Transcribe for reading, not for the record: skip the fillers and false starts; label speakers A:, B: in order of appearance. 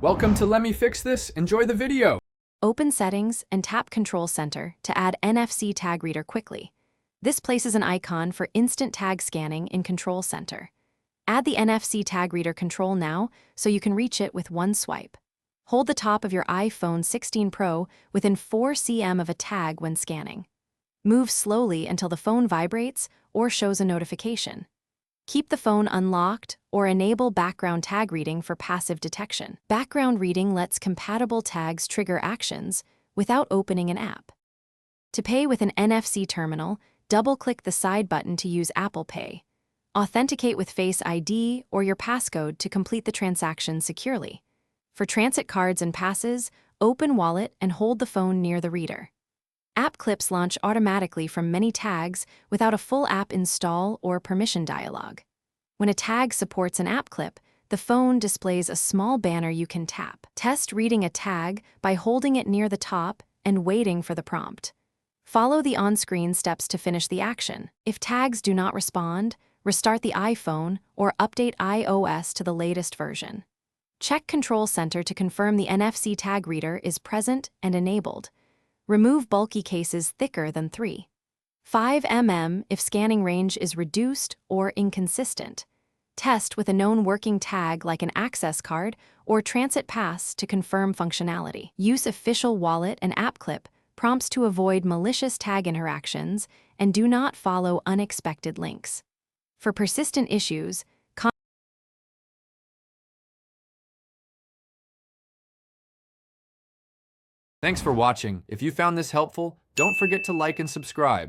A: Welcome to Let Me Fix This. Enjoy the video.
B: Open Settings and tap Control Center to add NFC Tag Reader quickly. This places an icon for instant tag scanning in Control Center. Add the NFC Tag Reader control now so you can reach it with one swipe. Hold the top of your iPhone 16 Pro within 4 cm of a tag when scanning. Move slowly until the phone vibrates or shows a notification. Keep the phone unlocked or enable background tag reading for passive detection. Background reading lets compatible tags trigger actions without opening an app. To pay with an NFC terminal, double-click the side button to use Apple Pay. Authenticate with Face ID or your passcode to complete the transaction securely. For transit cards and passes, open Wallet and hold the phone near the reader. App clips launch automatically from many tags without a full app install or permission dialog. When a tag supports an app clip, the phone displays a small banner you can tap. Test reading a tag by holding it near the top and waiting for the prompt. Follow the on-screen steps to finish the action. If tags do not respond, restart the iPhone or update iOS to the latest version. Check Control Center to confirm the NFC tag reader is present and enabled. Remove bulky cases thicker than 3.5 mm if scanning range is reduced or inconsistent. Test with a known working tag like an access card or transit pass to confirm functionality. Use official wallet and app clip prompts to avoid malicious tag interactions and do not follow unexpected links. For persistent issues,
A: Thanks for watching. If you found this helpful, don't forget to like and subscribe.